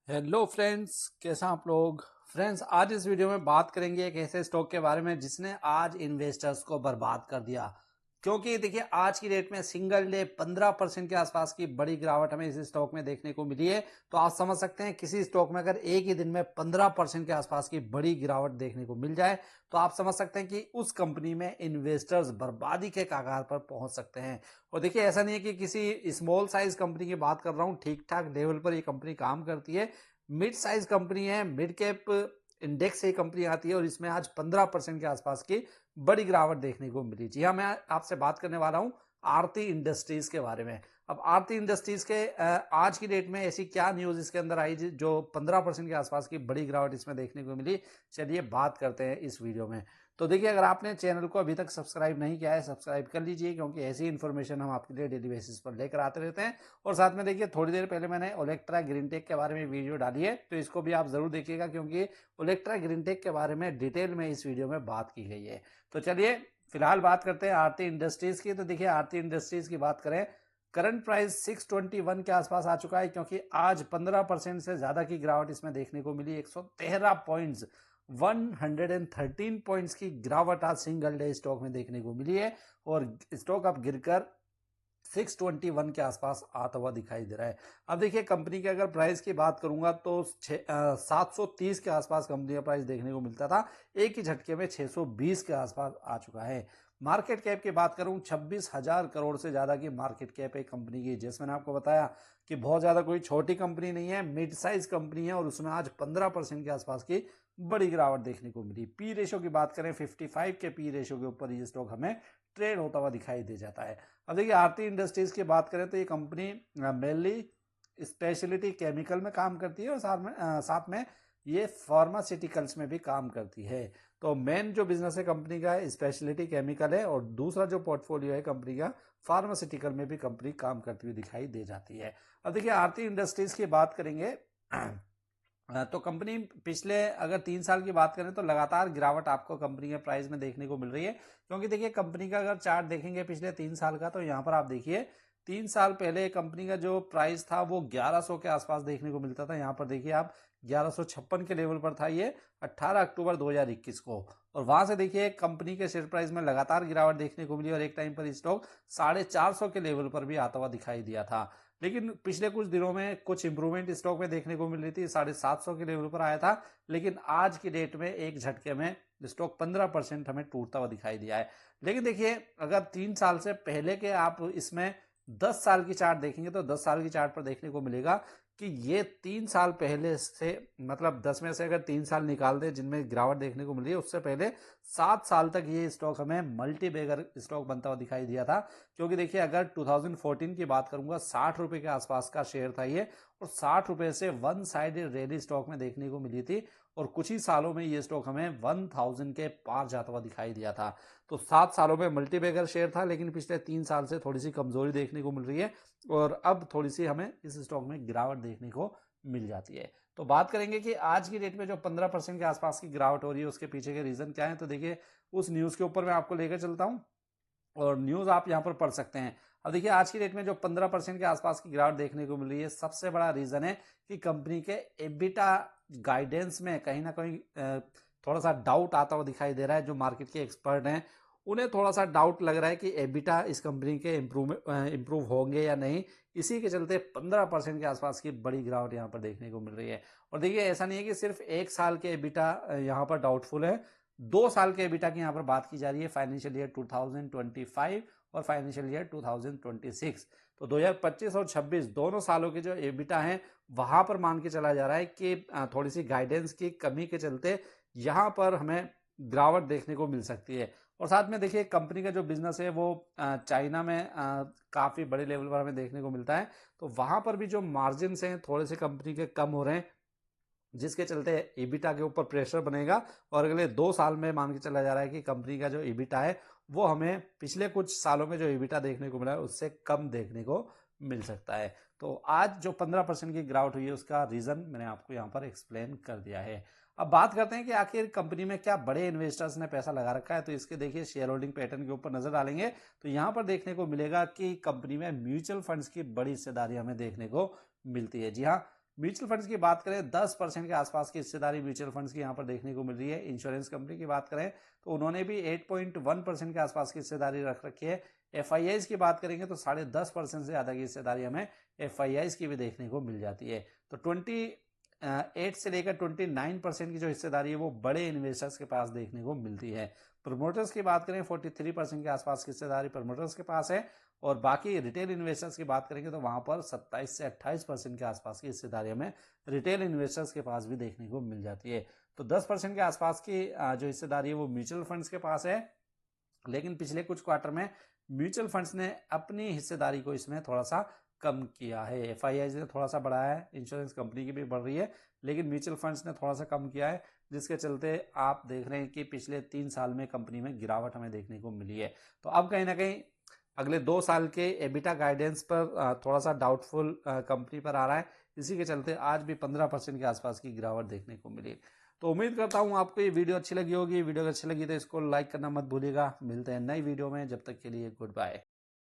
Hello friends, कैसे हैं आप लोग। फ्रेंड्स, आज इस वीडियो में बात करेंगे एक ऐसे स्टॉक के बारे में जिसने आज इन्वेस्टर्स को बर्बाद कर दिया। क्योंकि देखिए, आज की डेट में सिंगल डे 15% के आसपास की बड़ी गिरावट हमें इस स्टॉक में देखने को मिली है। तो आप समझ सकते हैं, किसी स्टॉक में अगर एक ही दिन में 15% के आसपास की बड़ी गिरावट देखने को मिल जाए तो आप समझ सकते हैं कि उस कंपनी में इन्वेस्टर्स बर्बादी के कगार पर पहुंच सकते हैं। और देखिए, ऐसा नहीं है कि किसी स्मॉल साइज कंपनी की बात कर रहा हूं, ठीक ठाक लेवल पर ये कंपनी काम करती है। मिड साइज कंपनी है, मिड कैप इंडेक्स से कंपनी आती है और इसमें आज 15% के आसपास की बड़ी गिरावट देखने को मिली। जी हाँ, मैं आपसे बात करने वाला हूं आरती इंडस्ट्रीज के बारे में। अब आरती इंडस्ट्रीज के आज की डेट में ऐसी क्या न्यूज इसके अंदर आई जो 15% के आसपास की बड़ी गिरावट इसमें देखने को मिली। चलिए बात करते हैं इस वीडियो में। तो देखिए, अगर आपने चैनल को अभी तक सब्सक्राइब नहीं किया है, सब्सक्राइब कर लीजिए, क्योंकि ऐसी इन्फॉर्मेशन हम आपके लिए डेली बेसिस पर लेकर आते रहते हैं। और साथ में देखिए, थोड़ी देर पहले मैंने ओलेक्ट्रा ग्रीनटेक के बारे में वीडियो डाली है, तो इसको भी आप जरूर देखिएगा, क्योंकि ओलेक्ट्रा ग्रीनटेक के बारे में डिटेल में इस वीडियो में बात की गई है। तो चलिए फिलहाल बात करते हैं आरती इंडस्ट्रीज की। तो देखिए, आरती इंडस्ट्रीज की बात करें, करंट प्राइस 621 के आसपास आ चुका है, क्योंकि आज 15% से ज्यादा की गिरावट इसमें देखने को मिली। 113 पॉइंट्स, 113 पॉइंट्स की गिरावट आज सिंगल डे स्टॉक में देखने को मिली है। और स्टॉक अब गिरकर 621 के आसपास आता हुआ दिखाई दे रहा है। अब देखिए, कंपनी के अगर प्राइस की बात करूंगा तो 730 के आसपास कंपनी का प्राइस देखने को मिलता था, एक ही झटके में 620 के आसपास आ चुका है। मार्केट कैप की बात करूं, 26,000 करोड़ से ज्यादा की मार्केट कैप है कंपनी की। जैसे मैंने आपको बताया कि बहुत ज्यादा कोई छोटी कंपनी नहीं है, मिड साइज कंपनी है, और उसमें आज 15% के आसपास की बड़ी गिरावट देखने को मिली। पी रेशो की बात करें, 55 के पी रेशो के ऊपर ये स्टॉक हमें ट्रेड होता हुआ दिखाई दे जाता है। अब देखिए, आरती इंडस्ट्रीज की बात करें तो ये कंपनी मेनली स्पेशलिटी केमिकल में काम करती है, और साथ में ये फार्मास्यूटिकल्स में भी काम करती है। तो मेन जो बिजनेस है कंपनी का स्पेशलिटी केमिकल है, और दूसरा जो पोर्टफोलियो है कंपनी का, फार्मास्यूटिकल में भी कंपनी काम करती हुई दिखाई दे जाती है। अब देखिए, आरती इंडस्ट्रीज की बात करेंगे तो कंपनी पिछले अगर 3 साल की बात करें तो लगातार गिरावट आपको कंपनी के प्राइस में देखने को मिल रही है। क्योंकि देखिए, कंपनी का अगर चार्ट देखेंगे पिछले 3 साल का, तो यहाँ पर आप देखिए 3 साल पहले कंपनी का जो प्राइस था वो 1100 के आसपास देखने को मिलता था। यहाँ पर देखिए आप, 1156 के लेवल पर था ये 18 अक्टूबर 2021 को। और वहां से देखिए, कंपनी के शेयर प्राइस में लगातार गिरावट देखने को मिली, और एक टाइम पर स्टॉक 450 के लेवल पर भी आता हुआ दिखाई दिया था। लेकिन पिछले कुछ दिनों में कुछ इंप्रूवमेंट स्टॉक में देखने को मिल रही थी, 750 के लेवल पर आया था। लेकिन आज की डेट में एक झटके में स्टॉक 15% हमें टूटता हुआ दिखाई दिया है। लेकिन देखिए, अगर 3 साल से पहले के आप इसमें 10 साल की चार्ट देखेंगे तो 10 साल की चार्ट पर देखने को मिलेगा कि ये 3 साल पहले से, मतलब 10 में से अगर 3 साल निकाल दे जिनमें गिरावट देखने को मिली है, उससे पहले 7 साल तक ये स्टॉक हमें मल्टी बैगर स्टॉक बनता हुआ दिखाई दिया था। क्योंकि देखिए, अगर 2014 की बात करूंगा, 60 रुपए के आसपास का शेयर था ये, और 60 रुपए से वन साइडेड रैली स्टॉक में देखने को मिली थी। और कुछ ही सालों में ये स्टॉक हमें 1000 के पार जाता हुआ दिखाई दिया था। तो 7 सालों में मल्टीबैगर शेयर था, लेकिन पिछले 3 साल से थोड़ी सी कमजोरी देखने को मिल रही है, और अब थोड़ी सी हमें इस स्टॉक में गिरावट देखने को मिल जाती है। तो बात करेंगे कि आज की डेट में जो 15% के आसपास की गिरावट हो रही है, उसके पीछे के रीजन क्या है। तो देखिए, उस न्यूज के ऊपर मैं आपको लेकर चलता हूं, और न्यूज आप यहां पर पढ़ सकते हैं। अब देखिए, आज की डेट में जो 15% के आसपास की गिरावट देखने को मिल रही है, सबसे बड़ा रीजन है कि कंपनी के एबिटा गाइडेंस में कहीं ना कहीं थोड़ा सा डाउट आता हुआ दिखाई दे रहा है। जो मार्केट के एक्सपर्ट हैं, उन्हें थोड़ा सा डाउट लग रहा है कि एबिटा इस कंपनी के इम्प्रूव होंगे या नहीं। इसी के चलते 15% के आसपास की बड़ी गिरावट यहाँ पर देखने को मिल रही है। और देखिए, ऐसा नहीं है कि सिर्फ 1 साल के एबिटा यहाँ पर डाउटफुल है, 2 साल के एबिटा की यहाँ पर बात की जा रही है, फाइनेंशियल ईयर 2025 और फाइनेंशियल ईयर 2026। तो 2025 और 26 दोनों सालों के जो एबिटा हैं, वहां पर मान के चला जा रहा है कि थोड़ी सी गाइडेंस की कमी के चलते यहाँ पर हमें गिरावट देखने को मिल सकती है। और साथ में देखिए, कंपनी का जो बिजनेस है वो चाइना में काफी बड़े लेवल पर हमें देखने को मिलता है। तो वहां पर भी जो मार्जिन हैं थोड़े से कंपनी के कम हो रहे हैं, जिसके चलते ईबिटा के ऊपर प्रेशर बनेगा। और अगले 2 साल में मान के चला जा रहा है कि कंपनी का जो ईबिटा है वो हमें पिछले कुछ सालों में जो ईबिटा देखने को मिला है उससे कम देखने को मिल सकता है। तो आज जो 15% की गिरावट हुई है, उसका रीजन मैंने आपको यहाँ पर एक्सप्लेन कर दिया है। अब बात करते हैं कि आखिर कंपनी में क्या बड़े इन्वेस्टर्स ने पैसा लगा रखा है। तो इसके देखिए, शेयर होल्डिंग पैटर्न के ऊपर नजर डालेंगे तो यहाँ पर देखने को मिलेगा कि कंपनी में म्यूचुअल फंड्स की बड़ी हिस्सेदारी हमें देखने को मिलती है। जी हाँ, म्यूचुअल फंड्स की बात करें 10% के आसपास की हिस्सेदारी म्यूचुअल फंड्स की यहाँ पर देखने को मिल रही है। इंश्योरेंस कंपनी की बात करें तो उन्होंने भी 8.1% के आसपास की हिस्सेदारी रख रखी है। एफआईआईज की बात करेंगे तो 10.5% से ज़्यादा की हिस्सेदारी हमें एफआईआईज की भी देखने को मिल जाती है। तो 8 से लेकर 29% की जो हिस्सेदारी है वो बड़े इन्वेस्टर्स के पास देखने को मिलती है। प्रमोटर्स की बात करें 43% के आसपास की हिस्सेदारी प्रमोटर्स के पास है, और बाकी रिटेल इन्वेस्टर्स की बात करेंगे तो वहां पर 27 से 28% के आसपास की हिस्सेदारी हमें रिटेल इन्वेस्टर्स के पास भी देखने को मिल जाती है। तो 10% के आसपास की जो हिस्सेदारी है वो म्यूचुअल फंड्स के पास है, लेकिन पिछले कुछ क्वार्टर में म्यूचुअल फंड्स ने अपनी हिस्सेदारी को इसमें थोड़ा सा कम किया है। एफआईआई ने थोड़ा सा बढ़ाया है, इंश्योरेंस कंपनी की भी बढ़ रही है, लेकिन म्यूचुअल फंड्स ने थोड़ा सा कम किया है, जिसके चलते आप देख रहे हैं कि पिछले 3 साल में कंपनी में गिरावट हमें देखने को मिली है। तो अब कहीं ना कहीं अगले 2 साल के एबिटा गाइडेंस पर थोड़ा सा डाउटफुल कंपनी पर आ रहा है। इसी के चलते आज भी 15% के आसपास की गिरावट देखने को मिली। तो उम्मीद करता हूँ आपको ये वीडियो अच्छी लगी होगी। वीडियो अच्छी लगी तो इसको लाइक करना मत भूलिएगा। मिलते हैं नई वीडियो में, जब तक के लिए गुड बाय।